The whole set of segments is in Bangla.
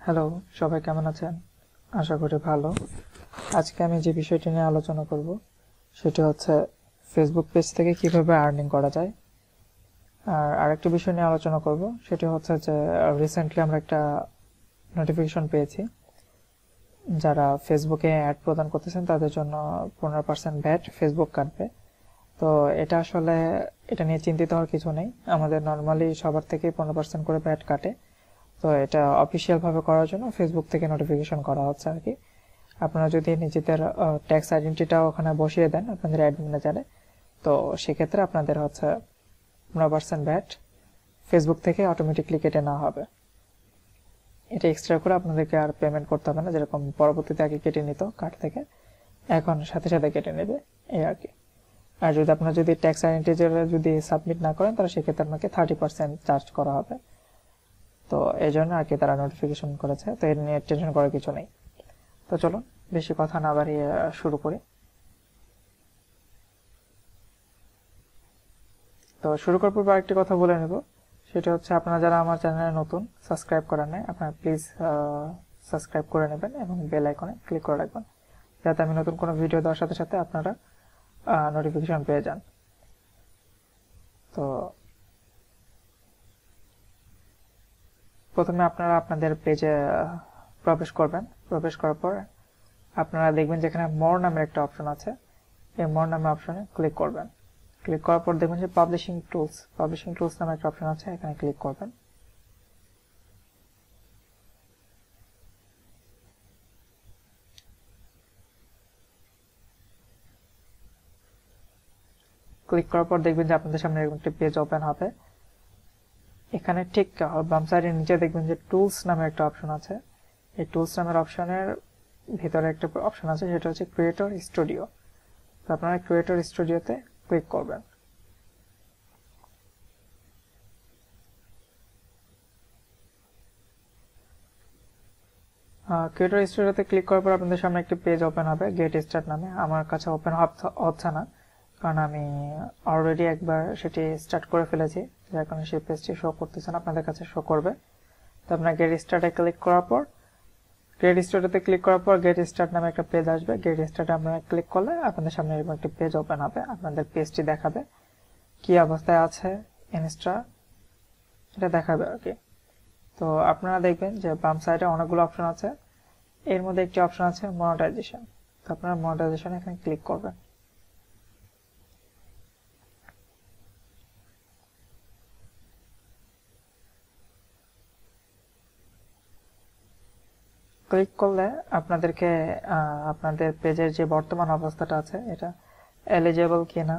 হ্যালো, সবাই কেমন আছেন? আশা করি ভালো। আজকে আমি যে বিষয়টি নিয়ে আলোচনা করব সেটি হচ্ছে ফেসবুক পেজ থেকে কিভাবে আর্নিং করা যায়। আর আরেকটি বিষয় নিয়ে আলোচনা করব সেটি হচ্ছে যে রিসেন্টলি আমরা একটা নোটিফিকেশন পেয়েছি, যারা ফেসবুকে অ্যাড প্রদান করতেছেন তাদের জন্য 15% ভ্যাট ফেসবুক কাটবে। তো এটা নিয়ে চিন্তিত হওয়ার কিছু নেই। আমাদের নর্মালি সবার থেকেই 15% করে ভ্যাট কাটে। তো এটা অফিসিয়াল ভাবে করার জন্য ফেসবুক থেকে নোটিফিকেশন করা হচ্ছে আর কি। আপনারা যদি নিজেদের ট্যাক্স আইডেন্টিটিটাও ওখানে বসিয়ে দেন আপনাদের অ্যাড ম্যানেজারে, তো সেক্ষেত্রে আপনাদের হচ্ছে 15% ভ্যাট ফেসবুক থেকে অটোমেটিকলি কেটে নেওয়া হবে। এটা এক্সট্রা করে আপনাদেরকে আর পেমেন্ট করতে হবে না, যেরকম পরবর্তীতে আগে কেটে নিত কার্ড থেকে, এখন সাথে সাথে কেটে নেবে এই আর কি। আর যদি ট্যাক্স আইডেন্টিটি যদি সাবমিট না করেন তাহলে সেক্ষেত্রে আপনাকে 30% চার্জ করা হবে। তো এই জন্য আর কি তারা নোটিফিকেশন করেছে, তো এর নিয়ে টেনশন করার কিছু নেই। তো চলুন বেশি কথা না বাড়িয়ে শুরু করি। তো শুরু করার পূর্বে আরেকটি কথা বলে নেব, সেটা হচ্ছে আপনারা যারা আমার চ্যানেলে নতুন সাবস্ক্রাইব করেন নাই, আপনারা প্লিজ সাবস্ক্রাইব করে নেবেন এবং বেল আইকনে ক্লিক করে রাখবেন, যাতে আমি নতুন কোনো ভিডিও দেওয়ার সাথে সাথে আপনারা নোটিফিকেশন পেয়ে যান। তো প্রথমে আপনারা আপনাদের পেজে প্রবেশ করবেন। প্রবেশ করার পর আপনারা দেখবেন যেখানে মোর নামের একটা অপশন আছে, এই মোর নামের অপশনে ক্লিক করবেন। ক্লিক করার পর দেখবেন যে পাবলিশিং টুলস নামে একটা অপশন আছে, এখানে ক্লিক করবেন। ক্লিক করার পর দেখবেন যে আপনাদের সামনে এরকম একটা পেজ ওপেন হবে। এখানে ঠিক বাম সাইডের নিচে দেখবেন যে টুলস নামে একটা অপশন আছে। এই টুলস নামের অপশনের ভিতরে একটা অপশন আছে, সেটা হচ্ছে ক্রিয়েটর স্টুডিও। তো আপনারা ক্রিয়েটর স্টুডিওতে ক্লিক করবেন। ক্রিয়েটর স্টুডিওতে ক্লিক করার পর আপনাদের সামনে একটি পেজ ওপেন হবে গেট স্টার্ট নামে। আমার কাছে ওপেন হচ্ছে না, কারণ আমি অলরেডি একবার সেটি স্টার্ট করে ফেলেছি, যার কারণে সেই পেজটি শো করতেছে না, আপনাদের কাছে শো করবে। তো আপনার গেট স্টার্টে ক্লিক করার পর গেট স্টার্ট নামে একটা পেজ আসবে। গেট স্টার্টে আপনারা ক্লিক করলে আপনাদের সামনে এরকম একটি পেজ ওপেন হবে। আপনাদের পেজটি দেখাবে কি অবস্থায় আছে, ইনস্টা এটা দেখাবে আর কি। তো আপনারা দেখবেন যে বাম সাইডে অনেকগুলো অপশন আছে, এর মধ্যে একটি অপশন আছে মনিটাইজেশন। তো আপনারা মনিটাইজেশন এখানে ক্লিক করবেন। ক্লিক করলে আপনাদেরকে আপনাদের পেজের যে বর্তমান অবস্থাটা আছে এটা এলিজেবল কিনা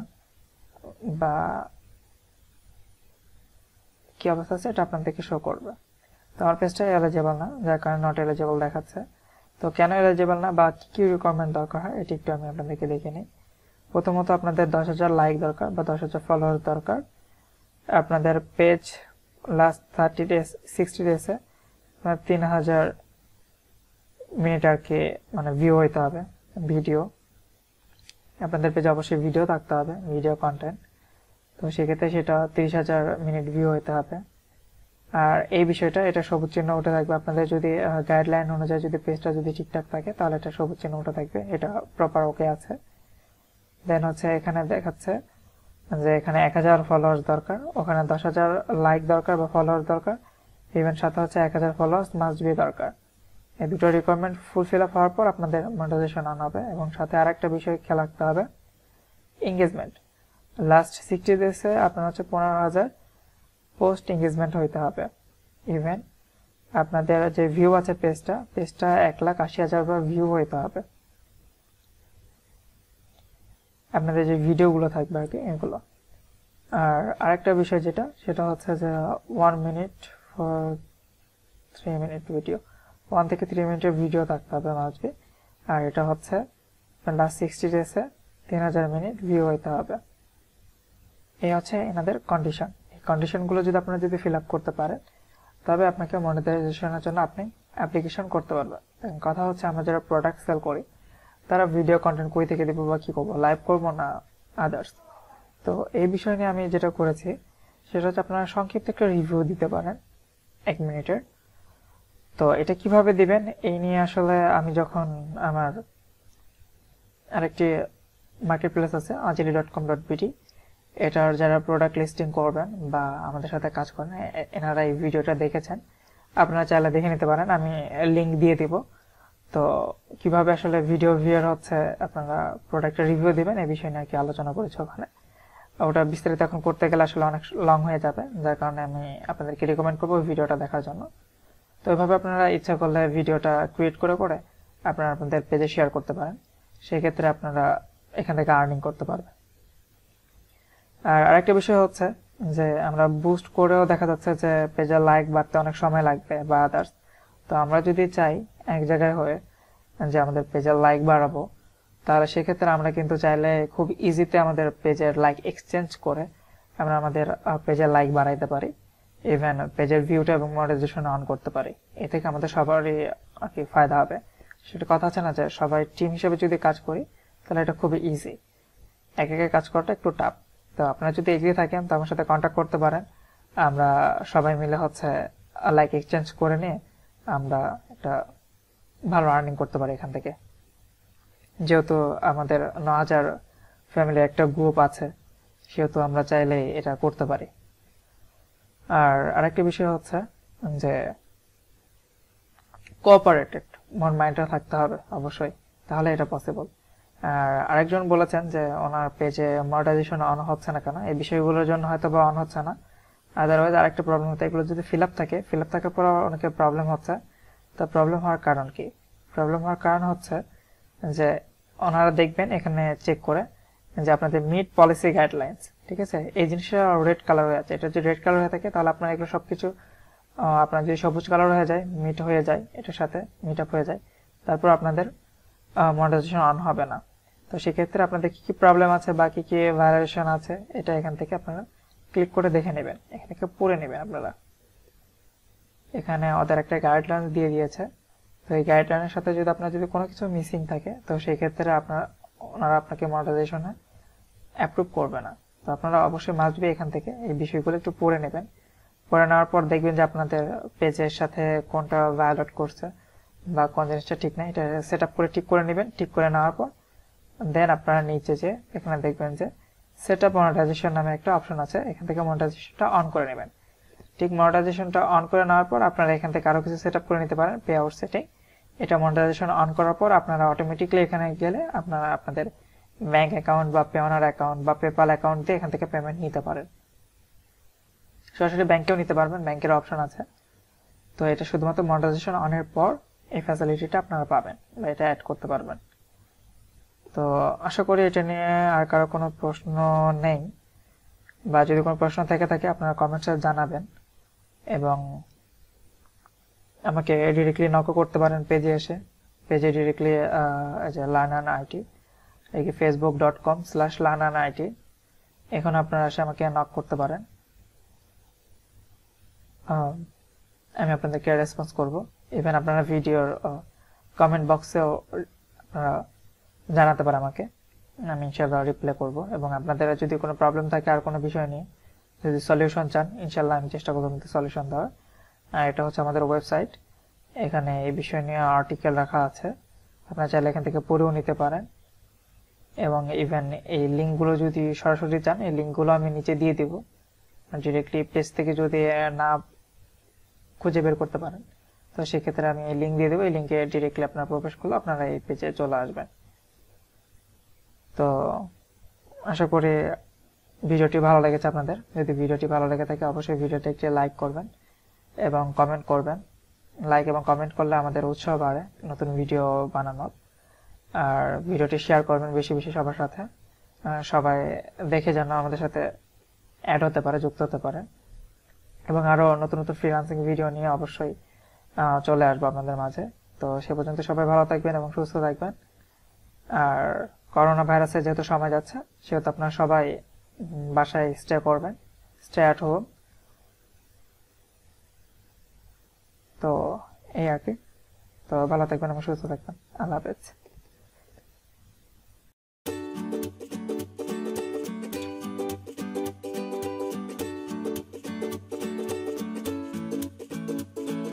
বা কি অবস্থা আছে এটা আপনাদেরকে শো করবে। তো আমার পেজটা এলিজেবল না, যার কারণে নট এলিজেবল দেখাচ্ছে। তো কেন এলিজেবল না বা কি রিকোয়ারমেন্ট দরকার হয় এটি একটু আমি আপনাদেরকে দেখে নিই। প্রথমত আপনাদের 10,000 লাইক দরকার বা 10,000 ফলোয়ার দরকার। আপনাদের পেজ লাস্ট 60 ডেজে 3,000 মিনিট আর কি মানে ভিউ হইতে হবে ভিডিও। আপনাদের পেজে অবশ্যই ভিডিও থাকতে হবে, ভিডিও কন্টেন্ট। তো সেক্ষেত্রে সেটা 30,000 মিনিট ভিউ হইতে হবে। আর এই বিষয়টা এটা সবুজ চিহ্ন উঠে থাকবে। আপনাদের যদি গাইডলাইন অনুযায়ী যদি পেজটা যদি ঠিকঠাক থাকে তাহলে এটা সবুজ চিহ্ন উঠে থাকবে, এটা প্রপার ওকে আছে। দেন হচ্ছে এখানে দেখাচ্ছে যে এখানে 1,000 ফলোয়ার্স দরকার, ওখানে 10,000 লাইক দরকার বা ফলোয়ার্স দরকার, ইভেন সাথে হচ্ছে 1,000 ফলোয়ার্স মাস্ট বি দরকার। এই দুটো রিকোয়ারমেন্ট ফুলফিল আপ হওয়ার পর আপনাদের মনিটাইজেশন অন হবে। এবং সাথে আরেকটা বিষয় খেয়াল রাখতে হবে, এঙ্গেজমেন্ট। লাস্ট 60 ডেজে আপনার হচ্ছে 15,000 পোস্ট এঙ্গেজমেন্ট হইতে হবে। ইভেন আপনাদের যে ভিউ আছে পেজটা 1,80,000 বার ভিউ হইতে হবে। আপনাদের যে ভিডিওগুলো থাকবে আর কি এগুলো। আর আরেকটা বিষয় যেটা সেটা হচ্ছে যে 1 মিনিট ফর 3 মিনিট ভিডিও, 1 থেকে 3 মিনিটের ভিডিও থাকতে হবে মাঝবে। আর এটা হচ্ছে লাস্ট 60 ডেজে 3,000 মিনিট ভিউ হইতে হবে। এই হচ্ছে এনাদের কন্ডিশন। এই কন্ডিশনগুলো যদি আপনারা ফিল আপ করতে পারেন তবে আপনাকে মনিটাইজেশনের জন্য আপনি অ্যাপ্লিকেশন করতে পারবেন। কথা হচ্ছে আমরা যারা প্রোডাক্ট সেল করি তারা ভিডিও কন্টেন্ট কই থেকে দেবো বা কি করবো, লাইভ করবো না আদার্স। তো এই বিষয় নিয়ে আমি যেটা করেছি সেটা হচ্ছে আপনারা সংক্ষিপ্ত একটা রিভিউ দিতে পারেন 1 মিনিটের। তো এটা কিভাবে দিবেন এই নিয়ে আসলে আমি যখন আমার আরেকটি মার্কেট প্লেস আছে ajili.com.bt, এটার যারা প্রোডাক্ট লিস্টিং করবেন বা আমাদের সাথে কাজ করেন এনারা এই ভিডিওটা দেখেছেন, আপনারা চাইলে দেখে নিতে পারেন, আমি লিংক দিয়ে দিব। তো কিভাবে আসলে ভিডিও ভিউয়ার হচ্ছে আপনারা প্রোডাক্টের রিভিউ দিবেন এই বিষয় নিয়ে আর কি আলোচনা করেছি ওখানে। ওটা বিস্তারিত এখন করতে গেলে আসলে অনেক লং হয়ে যাবে, যার কারণে আমি আপনাদেরকে রিকমেন্ড করবো ভিডিওটা দেখার জন্য। তো এইভাবে আপনারা ইচ্ছা করলে ভিডিওটা ক্রিয়েট করে আপনারা আপনাদের পেজে শেয়ার করতে পারেন, সেক্ষেত্রে আপনারা এখান থেকে আর্নিং করতে পারবেন। আর আরেকটা বিষয় হচ্ছে যে আমরা বুস্ট করেও দেখা যাচ্ছে যে পেজের লাইক বাড়তে অনেক সময় লাগবে বা আদার্স। তো আমরা যদি চাই এক জায়গায় হয়ে যে আমাদের পেজের লাইক বাড়াবো, তাহলে সেক্ষেত্রে আমরা কিন্তু চাইলে খুব ইজিতে আমাদের পেজের লাইক এক্সচেঞ্জ করে আমরা আমাদের পেজের লাইক বাড়াইতে পারি, ইভেন পেজের ভিউটা এবং মনিটাইজেশন অন করতে পারি। এ থেকে আমাদের সবারই আর কি ফায়দা হবে। সেটা কথা আছে না যে সবাই টিম হিসেবে যদি কাজ করি তাহলে এটা খুবই ইজি, একে একে কাজ করাটা একটু টাফ। তো আপনারা যদি এগিয়ে থাকেন তো আমার সাথে কন্ট্যাক্ট করতে পারেন, আমরা সবাই মিলে হচ্ছে লাইক এক্সচেঞ্জ করে নিয়ে আমরা একটা ভালো আর্নিং করতে পারি এখান থেকে। যেহেতু আমাদের 9000 ফ্যামিলির একটা গ্রুপ আছে, সেহেতু আমরা চাইলে এটা করতে পারি। আর আরেকটা বিষয় হচ্ছে যে কোঅপারেটেড মন মাইন্ডটা থাকতে হবে অবশ্যই, তাহলে এটা পসিবল। আর আরেকজন বলেছেন যে ওনার পেজে মনিটাইজেশন অন হচ্ছে না কেন, এই বিষয়গুলোর জন্য হয়তো বা অন হচ্ছে না। আদারওয়াইজ আরেকটা প্রবলেম হচ্ছে এগুলো যদি ফিল আপ থাকার পর অনেকের প্রবলেম হচ্ছে। তো প্রবলেম হওয়ার কারণ কি? প্রবলেম হওয়ার কারণ হচ্ছে যে ওনারা দেখবেন এখানে চেক করে যে আপনাদের মিট পলিসি গাইডলাইন্স, ঠিক আছে, এই জিনিসটা রেড কালার হয়ে আছে। এটা যদি রেড কালার হয়ে থাকে তাহলে আপনার এগুলো সবকিছু আপনার যদি সবুজ কালার হয়ে যায়, মিট হয়ে যায়, এটার সাথে মিট আপ হয়ে যায়, তারপর আপনাদের মনিটাইজেশন অন হবে না। তো সেক্ষেত্রে আপনাদের কি কি প্রবলেম আছে বা কি কি ভায়োলেশন আছে এটা এখান থেকে আপনারা ক্লিক করে দেখে নেবেন, এখান থেকে পড়ে নেবেন আপনারা। এখানে ওদের একটা গাইডলাইন দিয়ে দিয়েছে। তো এই গাইডলাইনের সাথে যদি আপনার যদি কোনো কিছু মিসিং থাকে তো সেই ক্ষেত্রে ওনারা আপনাকে মনিটাইজেশনে অ্যাপ্রুভ করবে না। তো আপনারা অবশ্যই মাস্ট বি এখান থেকে এই বিষয়গুলো একটু পড়ে নেবেন। পড়ে নেওয়ার পর দেখবেন যে আপনাদের পেজের সাথে কোনটা ভায়োলেট করছে বা কোন জিনিসটা ঠিক নাই, এটা সেট আপ করে ঠিক করে নেবেন। ঠিক করে নেওয়ার পর দেন আপনারা নিচে যে এখানে দেখবেন যে সেট আপ মনিটাইজেশন নামে একটা অপশন আছে, এখান থেকে মনিটাইজেশনটা অন করে নেবেন। ঠিক মনিটাইজেশনটা অন করে নেওয়ার পর আপনারা এখান থেকে আরো কিছু সেট আপ করে নিতে পারেন, পে আউট সেটিং। এটা মনিটাইজেশন অন করার পর আপনারা অটোমেটিক্যালি এখানে গেলে আপনারা আপনাদের ব্যাংক অ্যাকাউন্ট বা পেওনার অ্যাকাউন্ট বা পেপাল অ্যাকাউন্ট দিয়ে এখান থেকে পেমেন্ট নিতে পারেন। সরাসরি ব্যাংকেও নিতে পারবেন, ব্যাংকের অপশন আছে। তো এটা শুধুমাত্র মনিটাইজেশন অনের পর এই ফ্যাসিলিটিটা আপনারা পাবেন বা এটা অ্যাড করতে পারবেন। তো আশা করি এটা নিয়ে আর কারো কোনো প্রশ্ন নেই, বা যদি কোনো প্রশ্ন থেকে থাকে আপনারা কমেন্টসে জানাবেন এবং আমাকে ডিরেক্টলি নকও করতে পারেন পেজে এসে। পেজে ডিরেক্টলি learn&it, এই facebook.com/learn&it, এখন আপনারা এসে আমাকে নক করতে পারেন, আমি আপনাদেরকে রেসপন্স করব। ইভেন আপনারা ভিডিওর কমেন্ট বক্সেও আপনারা জানাতে পারেন আমাকে, আমি ইনশাআল্লাহ রিপ্লাই করব। এবং আপনাদের যদি কোনো প্রবলেম থাকে আর কোনো বিষয় নিয়ে যদি সলিউশন চান, ইনশাআল্লাহ আমি চেষ্টা করব সলিউশন দেওয়ার। আর এটা হচ্ছে আমাদের ওয়েবসাইট, এখানে এই বিষয় নিয়ে আর্টিকেল রাখা আছে, আপনারা চাইলে এখান থেকে পড়েও নিতে পারেন। এবং ইভেন এই লিঙ্কগুলো যদি সরাসরি চান এই লিঙ্কগুলো আমি নিচে দিয়ে দিব, ডিরেক্টলি পেজ থেকে যদি না খুঁজে বের করতে পারেন তো সেক্ষেত্রে আমি এই লিঙ্ক দিয়ে দেবো, এই লিঙ্কে ডিরেক্টলি আপনারা প্রবেশ করলে আপনারা এই পেজে চলে আসবেন। তো আশা করি ভিডিওটি ভালো লেগেছে আপনাদের। যদি ভিডিওটি ভালো লেগে থাকে অবশ্যই ভিডিওটি একটি লাইক করবেন এবং কমেন্ট করবেন। লাইক এবং কমেন্ট করলে আমাদের উৎসাহ বাড়ে নতুন ভিডিও বানানোর। আর ভিডিওটি শেয়ার করবেন বেশি বেশি সবার সাথে, সবাই দেখে যেন আমাদের সাথে অ্যাড হতে পারে, যুক্ত হতে পারে। এবং আরো নতুন নতুন ফ্রিল্যান্সিং ভিডিও নিয়ে অবশ্যই চলে আসবো আপনাদের মাঝে। তো সে পর্যন্ত সবাই ভালো থাকবেন এবং সুস্থ থাকবেন। আর করোনা ভাইরাসের যেহেতু সময় যাচ্ছে সেহেতু আপনারা সবাই বাসায় স্টে করবেন, স্টে অ্যাট হোম। তো এই আর কি। তো ভালো থাকবেন এবং সুস্থ থাকবেন। আল্লাহ হাফেজ।